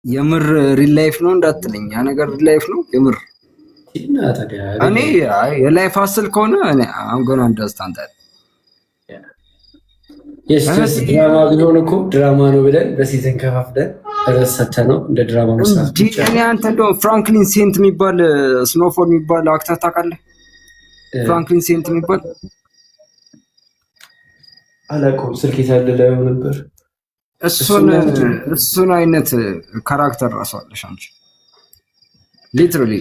የምር ሪል ላይፍ ነው እንዳትለኝ፣ ያ ነገር ሪል ላይፍ ነው የምር። እኔ የላይፍ ሀስል ከሆነ እኔ አምጎና አንደርስታንድ ዳት። የስ ድራማ ቢሆን እኮ ድራማ ነው ብለን በሲዝን ከፋፍለን ረሰተ ነው እንደ ድራማ መስራት ብቻ። እኔ አንተ እንደው ፍራንክሊን ሴንት የሚባል ስኖፎል የሚባል አክተር ታውቃለህ? ፍራንክሊን ሴንት የሚባል አላውቀውም። ስልክ የታለለ ነበር። እሱን አይነት ካራክተር ራሷለሽ አንቺ ሊትራሊ።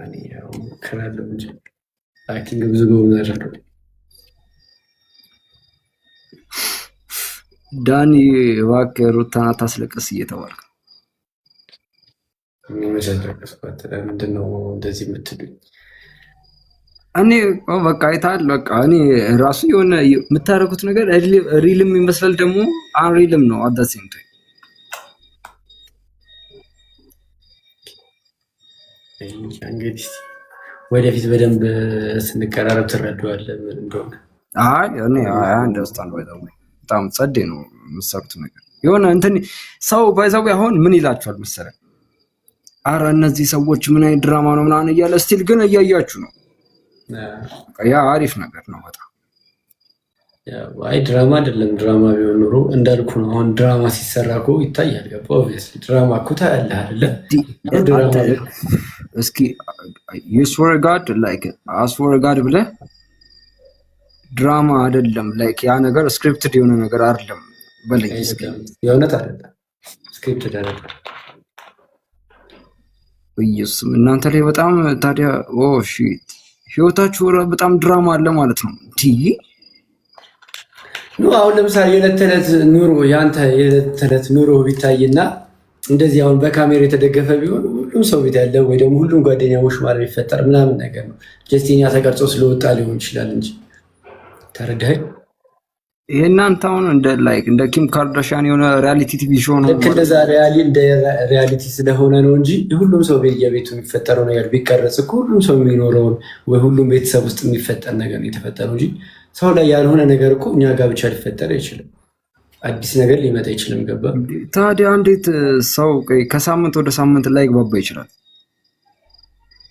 እኔ ያው ከራለው እንጂ አክቲንግ ብዙ ጎበዝ አይደለም። ዳኒ እባክህ ሩታን አታስለቅስ እየተባልክ ምንድን ነው እንደዚህ የምትሉኝ? እኔ በቃ አይተሃል። በቃ እኔ ራሱ የሆነ የምታደርጉት ነገር ሪልም ይመስላል ደግሞ አንሪልም ነው አዳሴም ታይ። እንግዲህ ወደፊት በደንብ ስንቀራረብ ትረዳዋለህ ምን እንደሆነ። እኔ አንደርስታንድ ባይዘው በጣም ጸዴ ነው የምትሰሩት ነገር። የሆነ እንትን ሰው ባይዘው አሁን ምን ይላችኋል መሰለህ? አረ እነዚህ ሰዎች ምን አይነት ድራማ ነው ምናምን እያለ ስቲል ግን እያያችሁ ነው። ያ አሪፍ ነገር ነው በጣም። አይ ድራማ አይደለም። ድራማ ቢሆን ኖሮ እንዳልኩ ነው። አሁን ድራማ ሲሰራ እኮ ይታያል። ገባ? ኦብቪየስሊ ድራማ እኮ ታያለህ አይደለ? ድራማ እስኪ you swear God like I swear God ብለህ ድራማ አይደለም ላይክ ያ ነገር ስክሪፕትድ የሆነ ነገር አይደለም በለኝ። እስኪ የእውነት አይደለም ስክሪፕትድ አይደለም። ኢየሱስ እናንተ ላይ በጣም ታዲያ ኦ ሺት ህይወታችሁ በጣም ድራማ አለ ማለት ነው። አሁን ለምሳሌ የዕለት ተዕለት ኑሮ ያንተ የዕለት ተዕለት ኑሮ ቢታይና እንደዚህ አሁን በካሜራ የተደገፈ ቢሆን ሁሉም ሰው ቤት ያለ ወይ ደግሞ ሁሉም ጓደኛሞች ማለት ቢፈጠር ምናምን ነገር ነው። ጀስቲኛ ተቀርጾ ስለወጣ ሊሆን ይችላል እንጂ ተረዳኸኝ? የእናንተ አሁን እንደ ኪም ካርዳሽያን የሆነ ሪያሊቲ ቲቪ ሾው ነው። ልክ እንደዛ እንደ ሪያሊቲ ስለሆነ ነው እንጂ ሁሉም ሰው በየቤቱ የሚፈጠረው ነገር ቢቀረጽ እኮ ሁሉም ሰው የሚኖረውን ወይ ሁሉም ቤተሰብ ውስጥ የሚፈጠር ነገር ነው የተፈጠረው እንጂ ሰው ላይ ያልሆነ ነገር እኮ እኛ ጋር ብቻ ሊፈጠር አይችልም። አዲስ ነገር ሊመጣ አይችልም። ገባ? ታዲያ እንዴት ሰው ከሳምንት ወደ ሳምንት ላይ ግባባ ይችላል?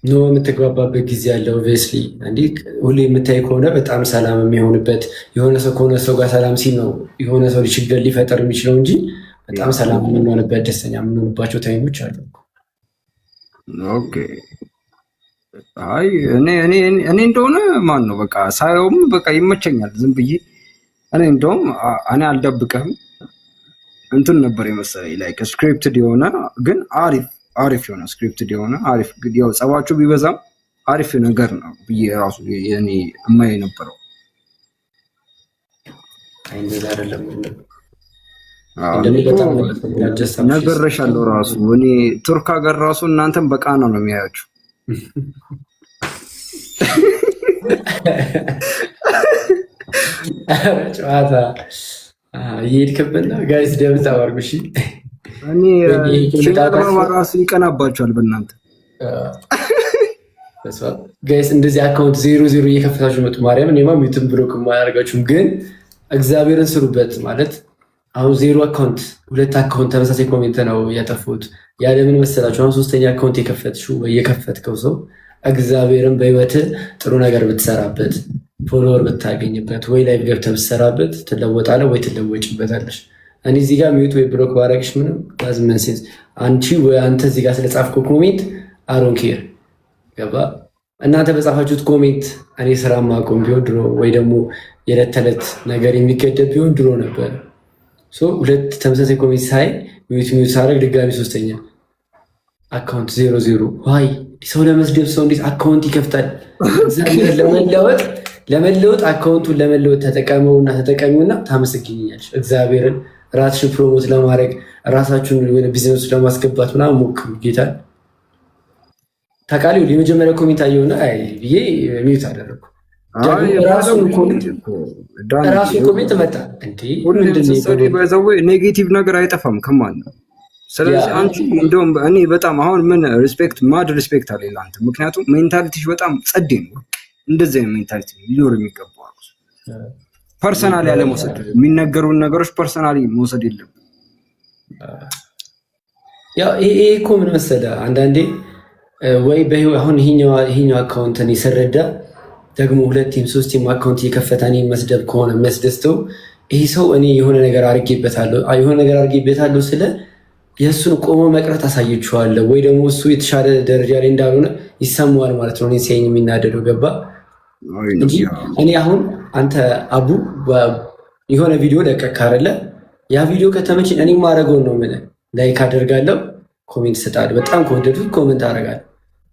ኖ የምትግባባበት ጊዜ ያለው ኦብቪየስሊ እንዲህ ሁሌ የምታይ ከሆነ በጣም ሰላም የሚሆንበት የሆነ ሰው ከሆነ ሰው ጋር ሰላም ሲል ነው የሆነ ሰው ችግር ሊፈጠር የሚችለው እንጂ በጣም ሰላም የምንሆንበት ደስተኛ የምንሆንባቸው ታይሞች አሉ። ኦኬ አይ እኔ እንደሆነ ማን ነው በቃ ሳየውም በቃ ይመቸኛል ዝም ብዬ። እኔ እንደውም እኔ አልደብቅህም እንትን ነበር የመሰለኝ ላይክ ስክሪፕትድ የሆነ ግን አሪፍ የሆነ ስክሪፕትድ የሆነ አሪፍ ያው ጸባችሁ ቢበዛም አሪፍ ነገር ነው ብዬ ራሱ እኔ እማዬ ነበረው። ነገርሻለሁ ራሱ እኔ ቱርክ ሀገር ራሱ እናንተም በቃና ነው የሚያያችሁ። ጨዋታ እየሄድክብን ነው ጋይስ። ደምታ አድርጉ እሺ። እኔ ራሱ ይቀናባቸዋል በእናንተ ጋይስ። እንደዚህ አካውንት 00 እየከፈታችሁ መጡ። ማርያም እኔማ ሚውትን ብሎክ ማያደርጋችሁም ግን እግዚአብሔርን ስሩበት ማለት አሁን 0 አካውንት 2 አካውንት ተመሳሳይ ኮሜንት ነው ያጠፉት። ያለ ምን መሰላችሁ? አሁን 3ኛ አካውንት የከፈትሽው ወይ የከፈትከው ሰው እግዚአብሔርን በህይወት ጥሩ ነገር ብትሰራበት ፎሎወር ብታገኝበት ወይ ላይቭ ገብተህ ብትሰራበት ትለወጣለህ ወይ ትለወጭበታለሽ። እኔ እዚህ ጋር ሚውት ወይ ብሎክ ባረግሽ ምንም ዳዝመን ሴንስ። አንቺ ወይ አንተ እዚህ ጋር ስለጻፍከው ኮሜንት አሮን ኬር ገባ። እናንተ በጻፋችሁት ኮሜንት እኔ ስራ ማቆም ቢሆን ድሮ ወይ ደግሞ የዕለት ተዕለት ነገር የሚገደብ ቢሆን ድሮ ነበር። ሁለት ተመሳሳይ ኮሜንት ሳይ ሚውት ሳረግ ድጋሚ 3ኛ አካውንት 00 ዋይ ሰው ለመስደብ ሰው እንዴት አካውንት ይከፍታል? ለመለወጥ አካውንቱን ለመለወጥ ተጠቀመውና ተጠቀሚውና ታመሰግኛለሽ። እግዚአብሔርን ራስሽን ፕሮሞት ለማድረግ ራሳችሁን ወደ ቢዝነሱ ለማስገባት ምናምን ሞክሩ። ጌታ ታውቃለህ። የመጀመሪያ ኮሜንት አየሁና አይ ብዬ ሚውት አደረኩ። ራሱ ኮሜንት መጣ እንዴ ኔጌቲቭ ነገር አይጠፋም ከማን ነው። ስለዚህ አንቺ እንደውም እኔ በጣም አሁን ምን ማድ ሪስፔክት አለ ለአንተ። ምክንያቱም ሜንታሊቲሽ በጣም ጸዴ ነው። እንደዚህ አይነት ሜንታሊቲ ሊኖር የሚገባው ፐርሰናሊ ያለ መውሰድ የሚነገሩን ነገሮች ፐርሰናሊ መውሰድ የለም። ያው ይሄ እኮ ምን መሰለህ አንዳንዴ ወይ አሁን ይሄኛው አካውንትን የሰረዳ ደግሞ 2ቲም 3ቲም አካውንት እየከፈተ እኔን መስደብ ከሆነ የሚያስደስተው ይሄ ሰው እኔ የሆነ ነገር አድርጌበታለሁ ስለ የእሱን ቆሞ መቅረት አሳየችዋለሁ ወይ ደግሞ እሱ የተሻለ ደረጃ ላይ እንዳልሆነ ይሰማዋል ማለት ነው። እኔ ሲያኝ የሚናደደው ገባ እንጂ እኔ አሁን አንተ አቡ የሆነ ቪዲዮ ለቀቅ አይደለ? ያ ቪዲዮ ከተመቸኝ እኔ ማድረገውን ነው የምልህ። ላይክ አደርጋለሁ፣ ኮሜንት እሰጣለሁ። በጣም ከወደዱት ኮሜንት አደርጋለሁ።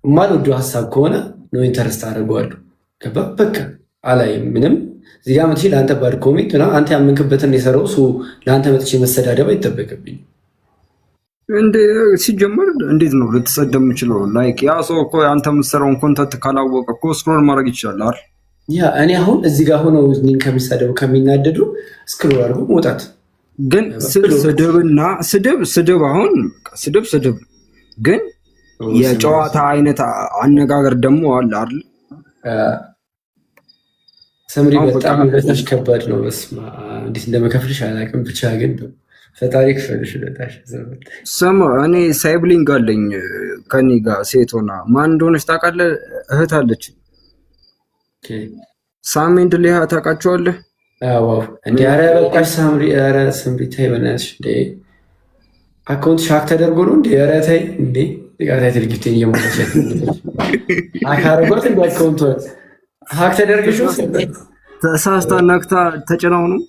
የማልወደው ሀሳብ ከሆነ ነው ኢንተረስት አደርገዋለሁ። ገባ በቃ አላይም ምንም እዚህ ጋር መጥቼ ለአንተ ባድ ኮሜንት አንተ ያመንክበትን የሰራው ለአንተ መጥቼ መሰዳደብ አይጠበቅብኝ። ሲጀመር እንዴት ነው ልትሰደብ የምችለው? ላይክ ያ ሰው እኮ አንተ የምትሰራውን ኮንተንት ካላወቀ እኮ ስክሮል ማድረግ ይችላል አይደል? ያ እኔ አሁን እዚህ ጋር ሆነው እኔን ከሚሳደቡ ከሚናደዱ ስክሮል አድርጎ መውጣት። ግን ስድብና ስድብ አሁን ስድብ ግን የጨዋታ አይነት አነጋገር ደግሞ አለ አይደል? ሰምሪ በጣም በታች ከባድ ነው። በስመ አብ እንዴት እንደመከፍልሽ አላውቅም። ብቻ ግን ፈጣሪ ክፈልሽ ለታሽ ሰማ። እኔ ሳይብሊንግ አለኝ ከኔ ጋር ሴት ሆና ማን እንደሆነች ታውቃለህ? እህት አለች። ሳሜንድ ሊሃ ታውቃቸዋለህ? አዎ እንዴ! ኧረ በቃሽ ሳምሪ። ኧረ ስምሪ ተይ በእናትሽ እንዴ! አካውንት ሻክ ተደርጎ ነው እንዴ? ኧረ ተይ እንዴ! ዲጋታ ትልግቴን እየሞላች አካረጓት እንደ አካውንት ሀክ ተደርግሽ ተሳስታ ነክታ ተጭናው ነው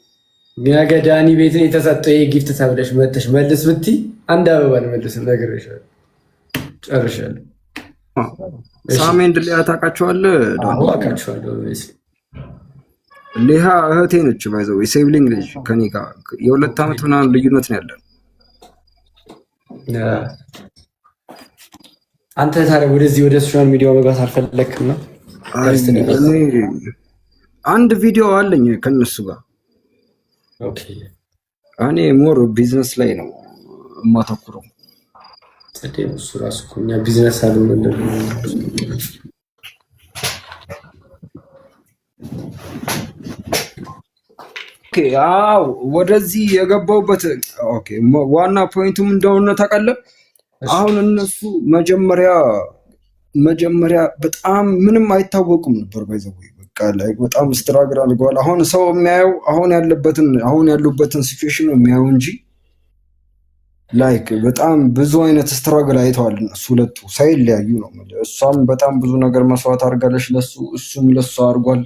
ነገ ዳኒ ቤትን የተሰጠው ጊፍት ተብለሽ መተሽ መልስ ብትይ አንድ አበባ ልመልስ ነግሬሻለሁ። ጨርሻለሁ። ሳሜንድ ሊያ ታውቃቸዋለህ? አውቃቸዋለሁ። ሊሃ እህቴ ነች። ባይዘው የሴብሊንግ ልጅ ከኔ ጋር የ2 ዓመት ምናምን ልዩነት ነው ያለን። አንተ ታዲያ ወደ ሶሻል ሚዲያ መግባት አልፈለክም ነው? አንድ ቪዲዮ አለኝ ከነሱ ጋር። እኔ ሞር ቢዝነስ ላይ ነው የማተኩረው። እሱ ራሱ እኛ ቢዝነስ አለ ወደዚህ የገባውበት ዋና ፖይንቱም እንደሆነ ታውቃለህ። አሁን እነሱ መጀመሪያ በጣም ምንም አይታወቁም ነበር። ባይዘው በቃ ላይ በጣም ስትራግል አድርገዋል። አሁን ሰው የሚያየው አሁን ያሉበትን ሲቹዌሽን ነው የሚያየው እንጂ ላይክ በጣም ብዙ አይነት ስትራግል አይተዋል። እነሱ ሁለቱ ሳይለያዩ ነው። እሷም በጣም ብዙ ነገር መስዋዕት አድርጋለች ለሱ፣ እሱም ለሱ አድርጓል።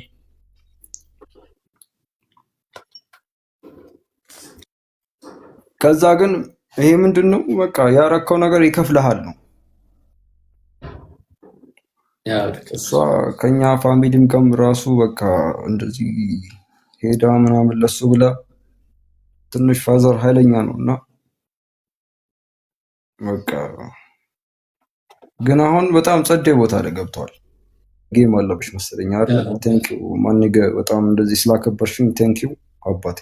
ከዛ ግን ይሄ ምንድን ነው በቃ ያረከው ነገር ይከፍልሃል ነው። እሷ ከኛ ፋሚሊም ከም ራሱ በቃ እንደዚህ ሄዳ ምናምን ለሱ ብላ ትንሽ ፋዘር ኃይለኛ ነው እና በቃ ግን አሁን በጣም ጸደይ ቦታ ላይ ገብተዋል። ጌም አለብሽ መሰለኝ አይደል? ቴንኪው ማንገ በጣም እንደዚህ ስላከበርሽኝ ቴንኪው አባቴ።